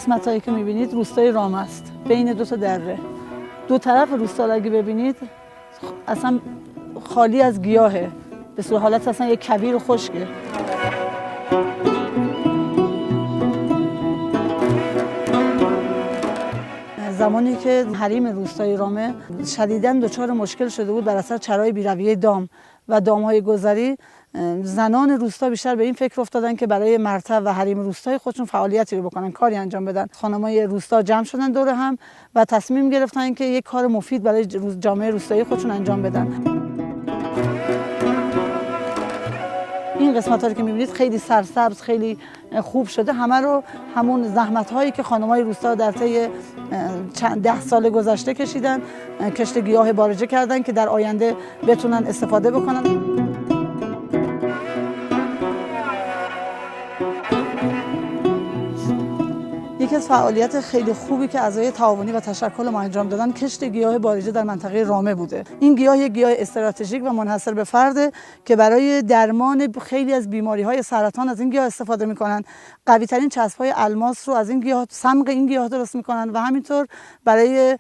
قسمت هایی که میبینید روستای رامه است، بین دو تا دره. دو طرف روستا رو اگه ببینید اصلا خالی از گیاهه، به صورت حالت اصلا یک کویر و خشکه. زمانی که حریم روستای رامه شدیداً دچار مشکل شده بود بر اثر چرای بی‌رویه دام و دام‌های گذری، زنان روستا بیشتر به این فکر افتادن که برای مرتع و حریم روستای خودشون فعالیتی رو بکنن، کاری انجام بدن. خانم‌های روستا جمع شدن دور هم و تصمیم گرفتن که یک کار مفید برای جامعه روستایی خودشون انجام بدن. این قسمت‌ها که می‌بینید خیلی سرسبز، خیلی خوب شده. همه رو همون زحمت‌هایی که خانم‌های روستا در طی چند ده سال گذشته کشیدن، کشت گیاه بارجه کردن که در آینده بتونن استفاده بکنن. یکی از فعالیت خیلی خوبی که اعضای تعاونی و تشکل ما انجام دادن کشت گیاه بارجه در منطقه رامه بوده. این گیاه یک گیاه استراتژیک و منحصر به فرده که برای درمان خیلی از بیماری‌های سرطان از این گیاه استفاده می‌کنن. قوی‌ترین چسب‌های الماس رو از این گیاه، صمغ این گیاه درست می‌کنن و همینطور برای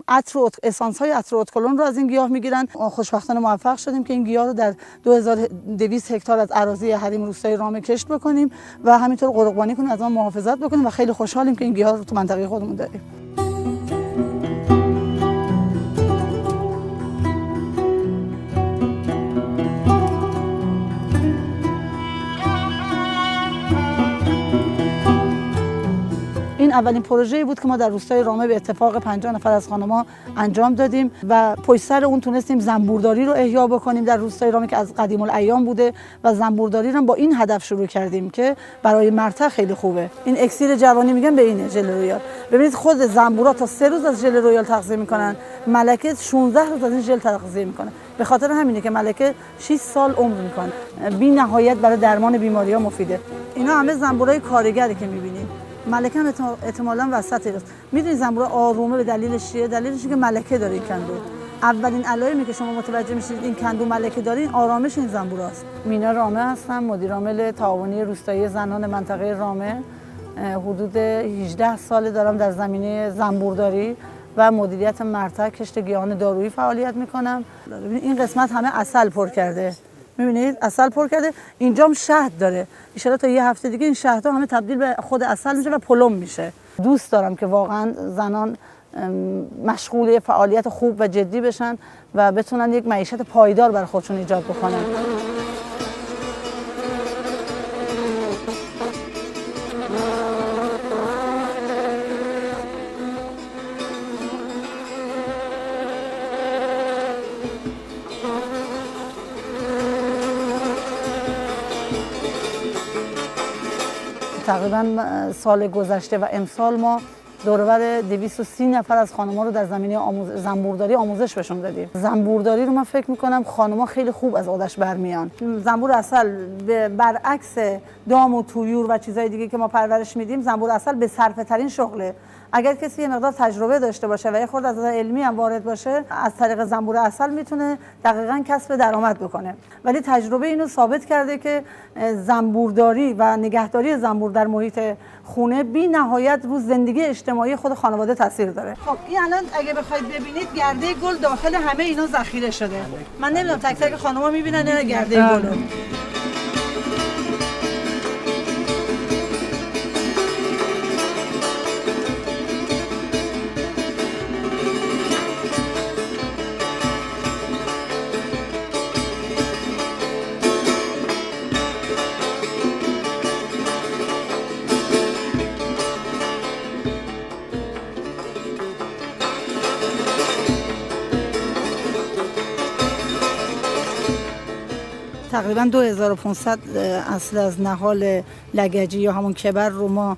عطر و اسانس‌های عطر و ادکلن رو از این گیاه می‌گیرن. خوشبختانه موفق شدیم که این گیاه رو در 2200 هکتار از اراضی حریم روستای رامه کشت بکنیم و همینطور قرقبانی کنیم، از آن محافظت بکنیم و خیلی خوشحالیم که این گیاه رو تو منطقه خودمون داریم. این اولین پروژه‌ای بود که ما در روستای رامه به اتفاق 50 نفر از خانم‌ها انجام دادیم و پشت سر اون تونستیم زنبورداری رو احیا بکنیم در روستای رامه که از قدیم الایام بوده و زنبورداری رو با این هدف شروع کردیم که برای مرتع خیلی خوبه. این اکسیر جوانی میگن به اینه، ژل رویال. ببینید خود زنبورا تا 3 روز از ژل رویال تغذیه میکنن، ملکه 16 روز از این ژل تغذیه میکنه. به خاطر همینه که ملکه 6 سال عمر میکنه. بی نهایت برای درمان بیماری‌ها مفیده. اینا همه زنبورای کارگری که میبینید. ملکه هم احتمالاً وسط است. میدونید زنبور آرومه به دلیلش چیه؟ دلیلش که ملکه داره این کندو. اولین علائمی که شما متوجه میشید این کندو ملکه داره، این آرامش این زنبوراست. مینا رامه هستم، مدیر عامل تعاونی روستایی زنان منطقه رامه. حدود 18 ساله دارم در زمینه زنبورداری و مدیریت مرتع کشت گیاهان دارویی فعالیت میکنم. این قسمت همه عسل پر کرده. می‌بینید عسل پر کرده، اینجام شهد داره. ان شاءالله تا یه هفته دیگه این شهدها همه تبدیل به خود عسل میشه و پلم میشه. دوست دارم که واقعا زنان مشغول فعالیت خوب و جدی بشن و بتونن یک معیشت پایدار برای خودشون ایجاد بکنن. تقریبا سال گذشته و امسال ما دوربر 230 نفر از خانم‌ها رو در زمینه زنبورداری آموزش بهشون دادیم. زنبورداری رو من فکر می‌کنم خانم‌ها خیلی خوب از عهده‌اش برمیان. زنبور عسل برعکس دام و طیور و چیزهای دیگه که ما پرورش میدیم، زنبور عسل به صرفه‌ترین شغله. اگر کسی یه مقدار تجربه داشته باشه و یه خورده از نظر علمی هم وارد باشه، از طریق زنبور عسل میتونه دقیقاً کسب درآمد بکنه. ولی تجربه اینو ثابت کرده که زنبورداری و نگهداری زنبور در محیط خونه بی نهایت رو زندگی اجتماعی خود خانواده تاثیر داره. خب این الان اگه بخواید ببینید گرده گل داخل همه اینا ذخیره شده. من نمیدونم تک تک خانم‌ها میبینن نه گرده گل. تقریبا 2500 اصل از نهال لگجی یا همون کبر رو ما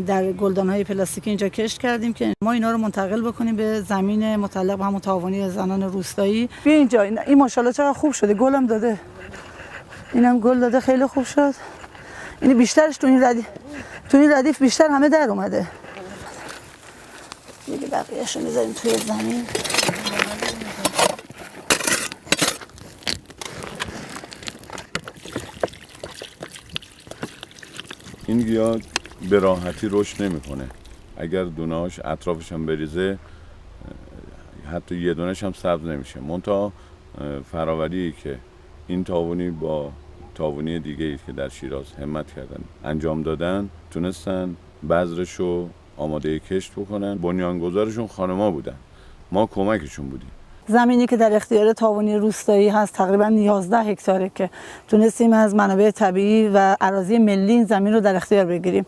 در گلدان‌های پلاستیکی اینجا کشت کردیم که ما اینا رو منتقل بکنیم به زمین متعلق به همون تعاونی زنان روستایی. بیا اینجا، این ماشاءالله چقدر خوب شده، گلم داده. اینم گل داده، خیلی خوب شد. این بیشترش تو این ردیف بیشتر همه در اومده. دیگه بقیه‌اشو می‌ذاریم توی زمین. این گیاه به راحتی رشد نمیکنه. اگر دونه‌هاش اطرافش هم بریزه حتی یه دونه‌ش هم سبز نمیشه. منتها فراوری که این تاونی با تاونی دیگه‌ای که در شیراز همت کردن انجام دادن تونستن بذرشو آماده کشت بکنن. بنیانگذارشون خانم‌ها بودن، ما کمکشون بودیم. زمینی که در اختیار تاونی روستایی هست تقریبا 11 هکتاره که تونستیم از منابع طبیعی و اراضی ملی این زمین رو در اختیار بگیریم.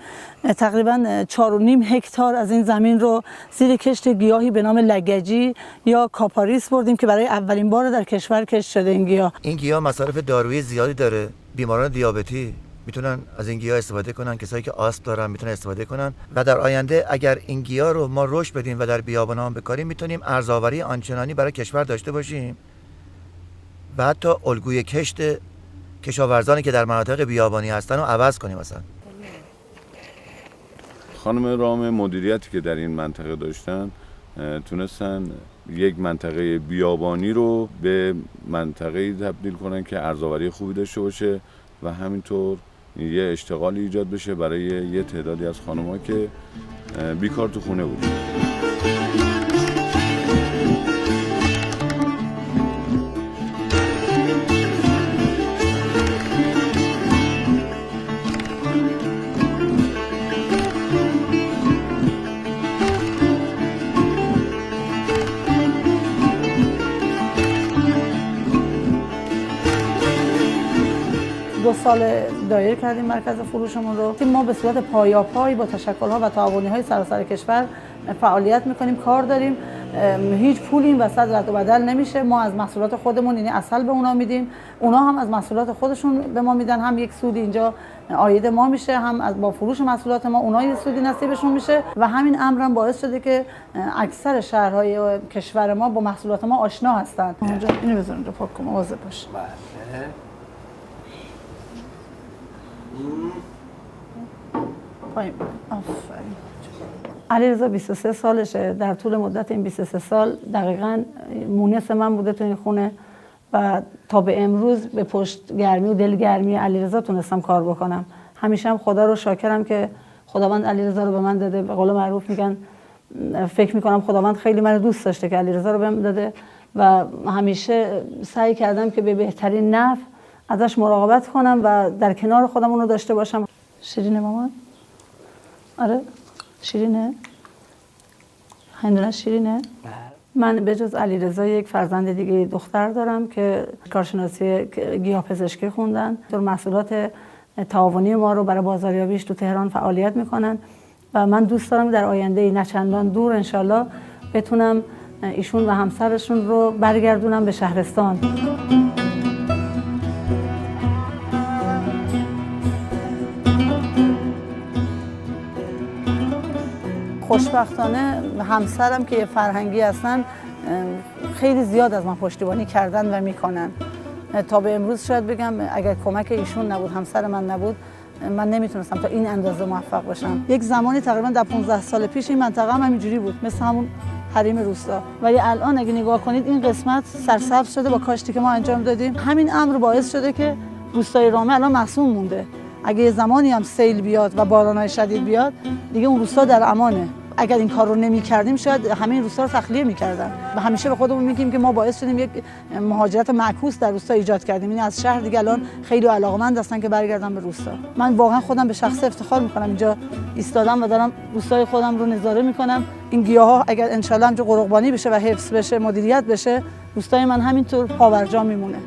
تقریبا 4.5 هکتار از این زمین رو زیر کشت گیاهی به نام لگجی یا کاپاریس بردیم که برای اولین بار در کشور کشت شده این گیاه. این گیاه مصارف دارویی زیادی داره. بیماران دیابتی میتونن از این گیاه استفاده کنن، کسایی که آسم دارن میتونن استفاده کنن و در آینده اگر این گیاه رو ما رشد بدیم و در بیابان‌ها هم بکاریم میتونیم ارزآوری آنچنانی برای کشور داشته باشیم و حتی الگوی کشت کشاورزانی که در مناطق بیابانی هستن رو عوض کنیم. مثلا خانم رام مدیریتی که در این منطقه داشتن تونستن یک منطقه بیابانی رو به منطقه تبدیل کنن که ارزآوری خوبی داشته باشه و همینطور یه اشتغالی ایجاد بشه برای یه تعدادی از خانم‌ها که بیکار تو خونه بودن. 2 سال دایر کردیم مرکز فروشمون رو. ما به صورت پایاپای با تشکل‌ها و تعاونی‌های سراسر کشور فعالیت می‌کنیم، کار داریم. هیچ پولی این وسط رد و بدل نمیشه. ما از محصولات خودمون یعنی عسل به اونا میدیم، اونا هم از محصولات خودشون به ما میدن. هم یک سودی اینجا عاید ما میشه، هم از با فروش محصولات ما اونا یه سودی نصیبشون میشه و همین امر هم باعث شده که اکثر شهرهای کشور ما با محصولات ما آشنا هستن. اونجا اینو بذارید رو پاک کنم، مواظب باش. آفرین. علیرضا 23 سالشه. در طول مدت این 23 سال دقیقاً مونس من بوده تو این خونه و تا به امروز به پشت گرمی و دلگرمی علیرضا تونستم کار بکنم. همیشه هم خدا رو شاکرم که خداوند علیرضا رو به من داده. به قول معروف میگن فکر میکنم خداوند خیلی من دوست داشته که علیرضا رو بهم داده و همیشه سعی کردم که به بهترین نحو ازش مراقبت کنم و در کنار خودم اونو داشته باشم. شیرینه مامان؟ آره شیرینه؟ هندونه شیرینه؟ من به جز علیرضا یک فرزند دیگه دختر دارم که کارشناسی گیاهپزشکی خوندن. در محصولات تعاونی ما رو برای بازاریابیش تو تهران فعالیت میکنن و من دوست دارم در آینده نه چندان دور انشالله بتونم ایشون و همسرشون رو برگردونم به شهرستان. خوشبختانه همسرم که فرهنگی هستن خیلی زیاد از من پشتیبانی کردن و میکنن. تا به امروز شاید بگم اگر کمک ایشون نبود، همسر من نبود، من نمیتونستم تا این اندازه موفق باشم. یک زمانی تقریبا در 15 سال پیش این منطقه هم همینجوری بود، مثل همون حریم روستا. ولی الان اگه نگاه کنید این قسمت سرسبز شده با کاشتی که ما انجام دادیم. همین امر باعث شده که روستای رامه الان معصوم مونده. اگه یه زمانی هم سیل بیاد و باران‌های شدید بیاد دیگه اون روستا در امانه. اگر این کار رو نمی‌کردیم شاید همین روستا رو تخلیه می‌کردن. و همیشه به خودمون میگیم که ما باعث شدیم یک مهاجرت معکوس در روستا ایجاد کردیم. یعنی از شهر دیگه الان خیلی علاقه‌مند هستن که برگردن به روستا. من واقعا خودم به شخص افتخار می‌کنم اینجا ایستادم و دارم روستای خودم رو نظاره می‌کنم. این گیاها اگر ان شاء الله همینجا قرقبانی بشه و حفظ بشه، مدیریت بشه، روستای من همینطور پابرجا میمونه.